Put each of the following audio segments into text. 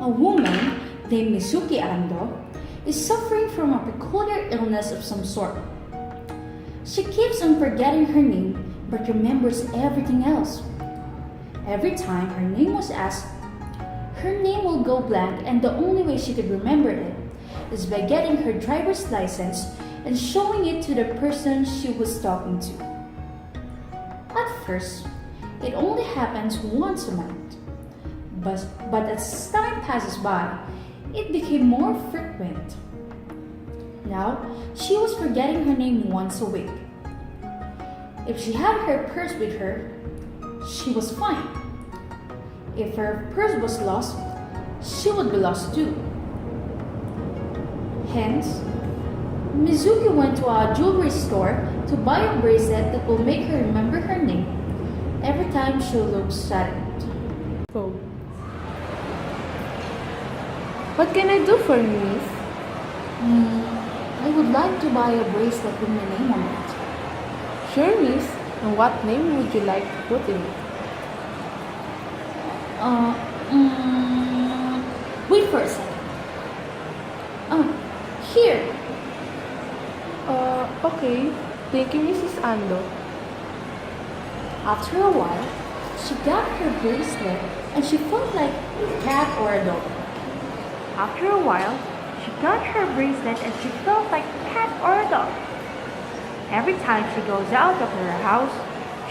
A woman named Mizuki Ando is suffering from a peculiar illness of some sort. She keeps on forgetting her name but remembers everything else. Every time her name was asked, her name will go blank, and the only way she could remember it is by getting her driver's license and showing it to the person she was talking to. At first, it only happens once a month, but as time passes by, it became more frequent. Now, she was forgetting her name once a week. If she had her purse with her, she was fine. If her purse was lost, she would be lost too. Hence, Mizuki went to a jewelry store to buy a bracelet that will make her remember her name every time she looks at it. Oh. What can I do for you, miss? I would like to buy a bracelet with my name on it. Sure, miss. And what name would you like to put in it? Wait for a second. Here. Okay. Thank you, Mrs. Ando. After a while, she got her bracelet and she felt like a cat or a dog. After a while, she got her bracelet and she felt like a cat or a dog. Every time she goes out of her house,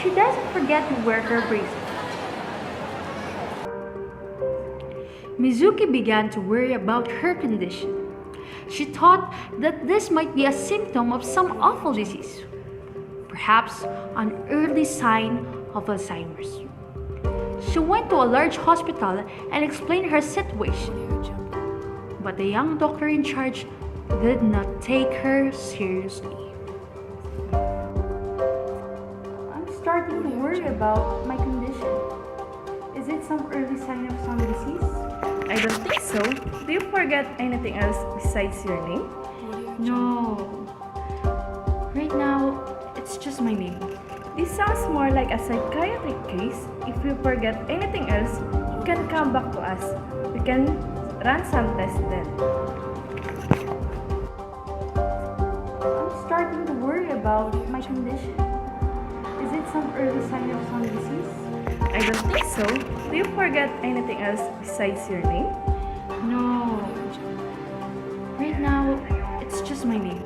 she doesn't forget to wear her bracelet. Mizuki began to worry about her condition. She thought that this might be a symptom of some awful disease, perhaps an early sign of Alzheimer's. She went to a large hospital and explained her situation, but the young doctor in charge did not take her seriously. I'm starting to worry about my condition. Is it some early sign of some disease? I don't think so. Do you forget anything else besides your name? No. Right now, it's just my name. This sounds more like a psychiatric case. If you forget anything else, you can come back to us. We can run some tests then. I'm starting to worry about my condition. Is it some early sign of some disease? I don't think so. Do you forget anything else besides your name? No. Right now, it's just my name.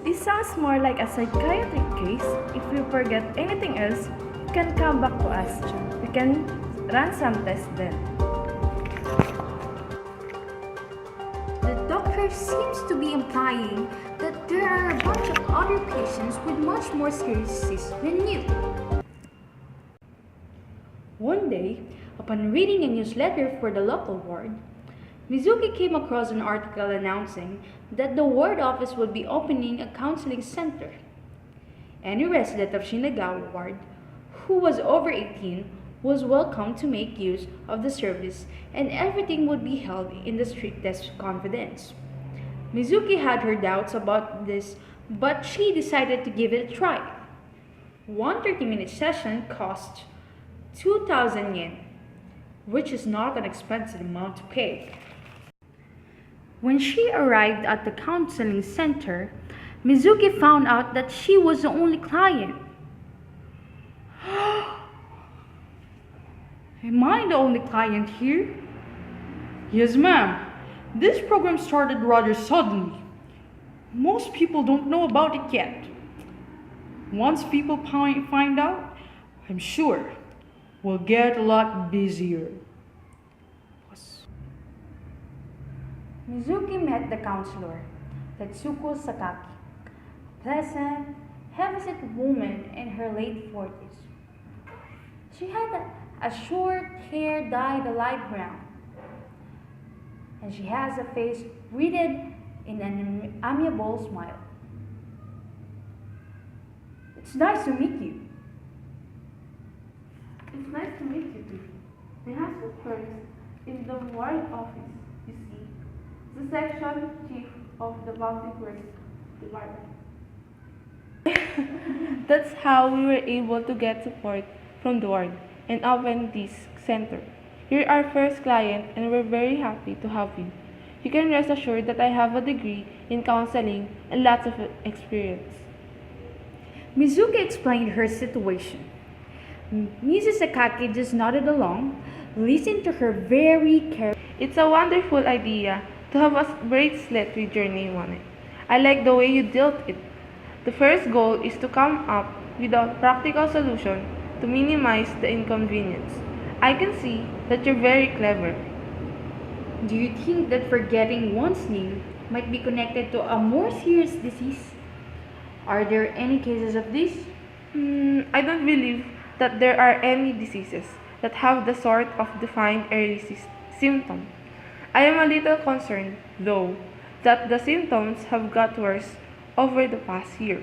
This sounds more like a psychiatric case. If you forget anything else, you can come back to us. We can run some tests then. The doctor seems to be implying that there are a bunch of other patients with much more serious disease than you. One day, upon reading a newsletter for the local ward, Mizuki came across an article announcing that the ward office would be opening a counseling center. Any resident of Shinagawa ward who was over 18 was welcome to make use of the service, and everything would be held in the strictest confidence. Mizuki had her doubts about this, but she decided to give it a try. One 30-minute session cost 2,000 yen, which is not an expensive amount to pay. When she arrived at the counseling center, Mizuki found out that she was the only client. Am I the only client here? Yes, ma'am. This program started rather suddenly. Most people don't know about it yet. Once people find out, I'm sure we'll get a lot busier. Mizuki met the counselor, Tetsuko Sakaki, a pleasant, heavy-set woman in her late 40s. She had a short hair dyed a light brown, and she has a face wreathed in an amiable smile. It's nice to meet you. It's nice to meet you too. My husband works in the ward office, you see, the section chief of the public works department. That's how we were able to get support from the ward and open this center. You're our first client and we're very happy to have you. You can rest assured that I have a degree in counseling and lots of experience. Mizuki explained her situation. Mrs. Akaki just nodded along, listened to her very carefully. It's a wonderful idea to have a bracelet with your name on it. I like the way you dealt it. The first goal is to come up with a practical solution to minimize the inconvenience. I can see that you're very clever. Do you think that forgetting one's name might be connected to a more serious disease? Are there any cases of this? I don't believe that there are any diseases that have the sort of defined early symptom. I am a little concerned, though, that the symptoms have got worse over the past year.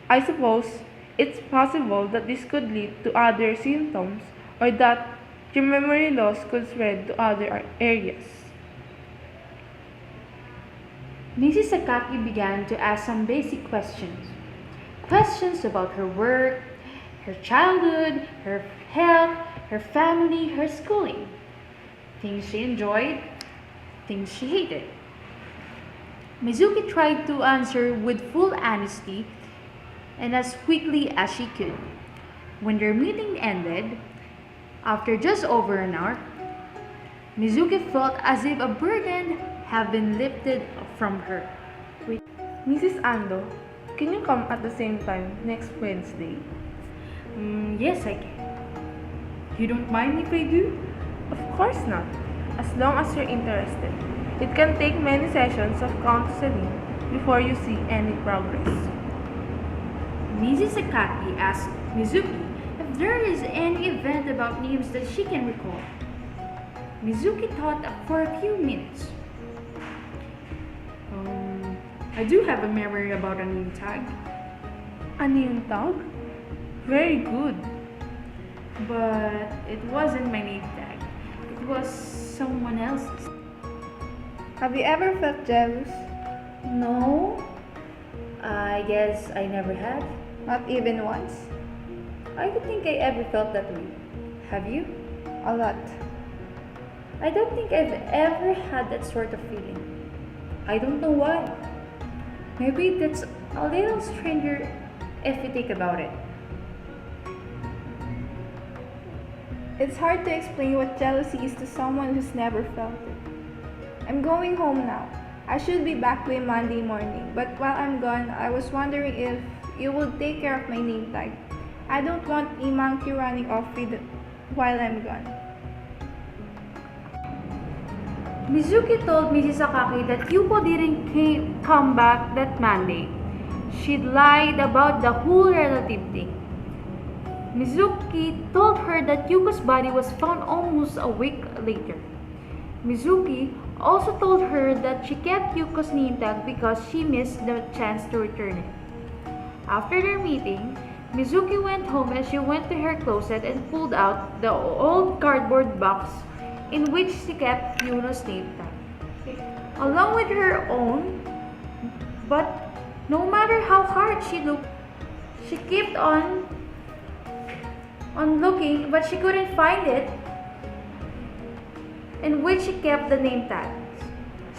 I suppose it's possible that this could lead to other symptoms or that your memory loss could spread to other areas. Mrs. Akaki began to ask some basic questions. Questions about her work, her childhood, her health, her family, her schooling. Things she enjoyed, things she hated. Mizuki tried to answer with full honesty and as quickly as she could. When their meeting ended, after just over an hour, Mizuki felt as if a burden had been lifted from her. Mrs. Ando, can you come at the same time next Wednesday? Yes, I can. You don't mind if I do? Of course not, as long as you're interested. It can take many sessions of counseling before you see any progress. Mrs. Akaki asked Mizuki if there is any event about names that she can recall. Mizuki thought for a few minutes. I do have a memory about a name tag. A name tag? Very good. But it wasn't my name tag. It was someone else's. Have you ever felt jealous? No, I guess I never have. Not even once? I don't think I ever felt that way. Have you? A lot. I don't think I've ever had that sort of feeling. I don't know why. Maybe that's a little stranger if you think about it. It's hard to explain what jealousy is to someone who's never felt it. I'm going home now. I should be back by Monday morning, but while I'm gone, I was wondering if you would take care of my name tag. I don't want a monkey running off with it while I'm gone. Mizuki told Mrs. Akaki that Yuko didn't come back that Monday. She'd lied about the whole relative thing. Mizuki told her that Yuko's body was found almost a week later. Mizuki also told her that she kept Yuko's name tag because she missed the chance to return it. After their meeting, Mizuki went home and she went to her closet and pulled out the old cardboard box in which she kept Yuno's name tag, along with her own. But no matter how hard she looked, she kept on looking, but she couldn't find it in which she kept the name tags.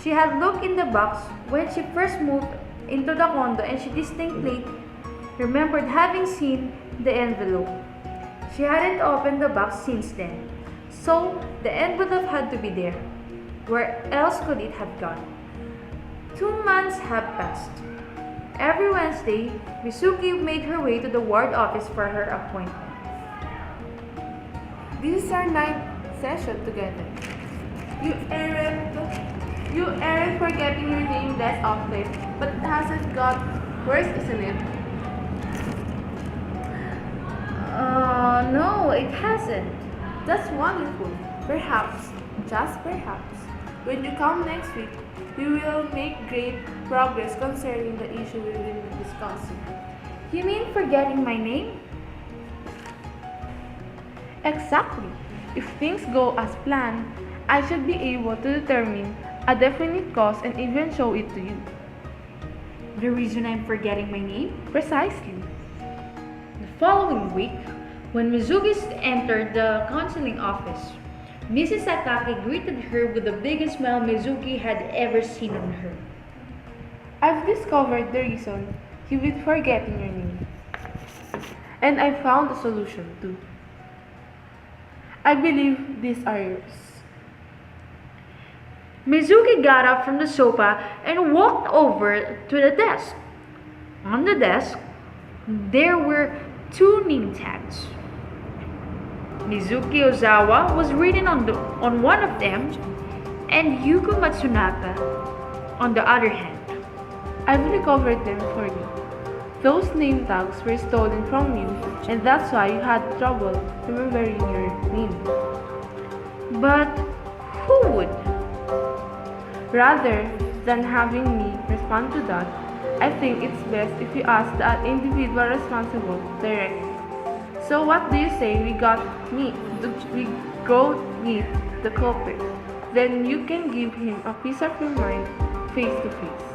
She had looked in the box when she first moved into the condo and she distinctly remembered having seen the envelope. She hadn't opened the box since then, so the envelope had to be there. Where else could it have gone? 2 months have passed. Every Wednesday, Mizuki made her way to the ward office for her appointment. This is our 9th session together. You aren't forgetting your name less often, but it hasn't got worse, isn't it? No, it hasn't. That's wonderful. Perhaps, just perhaps, when you come next week, we will make great progress concerning the issue we will be discussing. You mean forgetting my name? Exactly. If things go as planned, I should be able to determine a definite cause and even show it to you. The reason I'm forgetting my name? Precisely. The following week, when Mizuki entered the counseling office, Mrs. Sakaki greeted her with the biggest smile Mizuki had ever seen on her. I've discovered the reason you with forgetting your name. And I found a solution too. I believe these are yours. Mizuki got up from the sofa and walked over to the desk. On the desk, there were 2 name tags. Mizuki Ozawa was written on one of them, and Yuko Matsunaka on the other hand. I've recovered them for you. Those name tags were stolen from you, and that's why you had trouble remembering your name. But who would? Rather than having me respond to that, I think it's best if you ask the individual responsible directly. So what do you say we go meet the culprit? Then you can give him a piece of your mind face to face.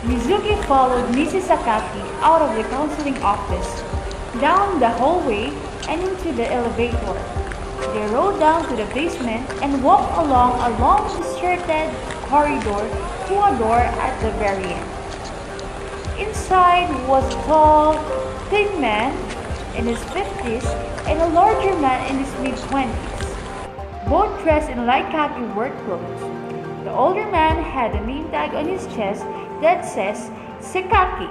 Mizuki followed Mrs. Sakaki out of the counseling office, down the hallway, and into the elevator. They rode down to the basement and walked along a long deserted corridor to a door at the very end. Inside was a tall, thin man in his 50s and a larger man in his mid-20s, both dressed in light khaki work clothes. The older man had a name tag on his chest that says Sakaki.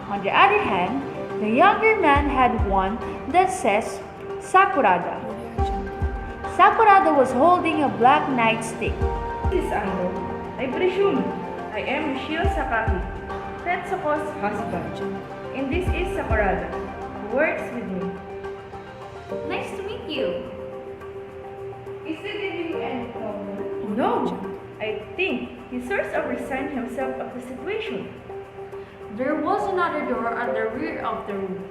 On the other hand, the younger man had one that says Sakurada. Sakurada was holding a black nightstick. This is Ando. I presume I am Chielle Sakaki, Tetsuko's husband. And this is Sakurada, who works with me. Nice to meet you. Is he giving you any trouble? No. I think he sort of resigned himself of the situation. There was another door at the rear of the room.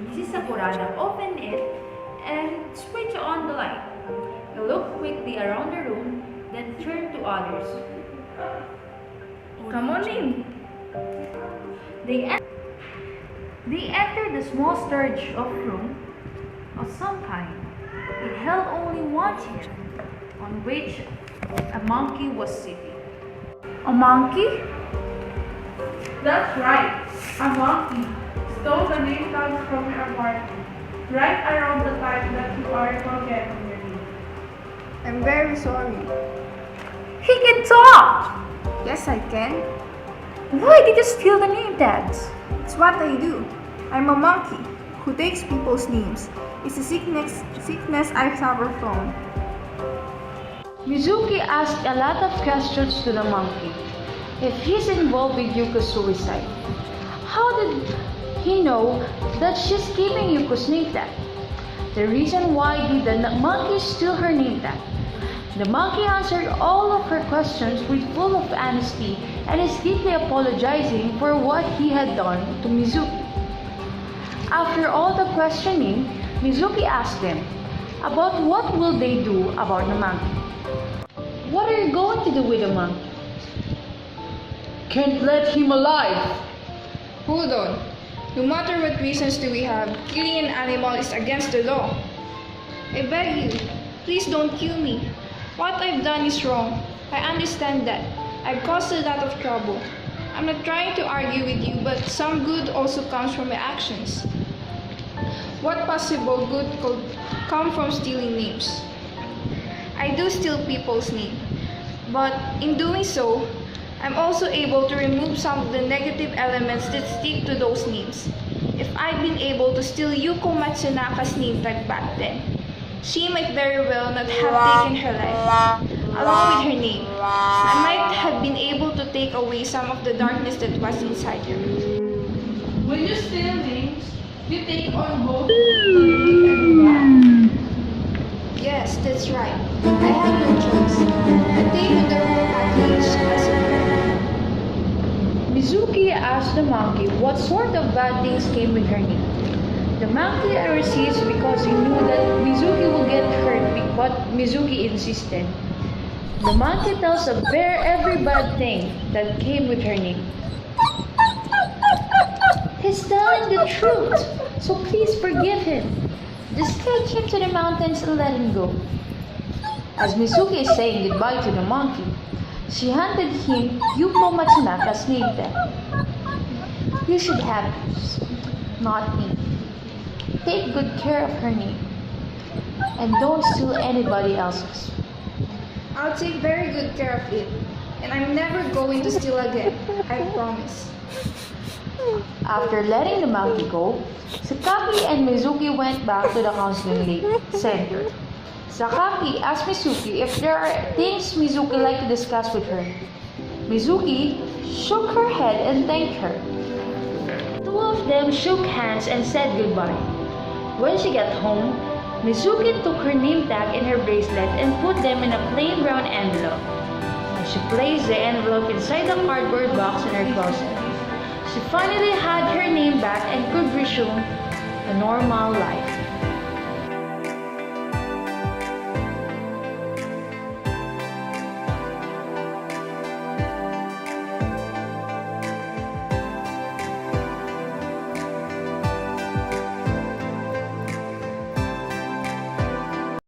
Mrs. Sakurada opened it and switched on the light. He looked quickly around the room, then turned to others. Come on in. They entered a small storage room of some kind. It held only one chair, on which a monkey was sitting. A monkey? That's right, a monkey stole the name tags from your apartment, right around the time that you are forgetting your name. I'm very sorry. He can talk! Yes, I can. Why did you steal the name tags? It's what I do. I'm a monkey who takes people's names. It's a sickness I suffer from. Mizuki asked a lot of questions to the monkey. If he's involved with Yuko's suicide, how did he know that she's keeping Yuko's name tag? The reason why did the monkey steal her name tag? The monkey answered all of her questions with full of honesty and is deeply apologizing for what he had done to Mizuki. After all the questioning, Mizuki asked them about what will they do about the monkey. What are you going to do with the monkey? Can't let him alive. Hold on. No matter what reasons do we have, killing an animal is against the law. I beg you, please don't kill me. What I've done is wrong. I understand that. I've caused a lot of trouble. I'm not trying to argue with you, but some good also comes from my actions. What possible good could come from stealing names? I do steal people's names, but in doing so, I'm also able to remove some of the negative elements that stick to those names. If I'd been able to steal Yuko Matsunaka's name tag back then, she might very well not have taken her life, along with her name. I might have been able to take away some of the darkness that was inside her. When you steal names, you take on both the good and the bad. Yes, that's right. I have no choice. I take the whole package as a Mizuki asked the monkey what sort of bad things came with her name. The monkey resists because he knew that Mizuki will get hurt, but Mizuki insisted. The monkey tells the bear every bad thing that came with her name. He's telling the truth, so please forgive him. Just take him to the mountains and let him go. As Mizuki is saying goodbye to the monkey, she handed him Yuko Matsunaka's name tag. You should have this, not me. Take good care of her name, and don't steal anybody else's. I'll take very good care of it, and I'm never going to steal again, I promise. After letting the monkey go, Sakaki and Mizuki went back to the counseling center. Sakaki asked Mizuki if there are things Mizuki liked to discuss with her. Mizuki shook her head and thanked her. Two of them shook hands and said goodbye. When she got home, Mizuki took her name tag and her bracelet and put them in a plain brown envelope. As she placed the envelope inside the cardboard box in her closet, she finally had her name back and could resume a normal life.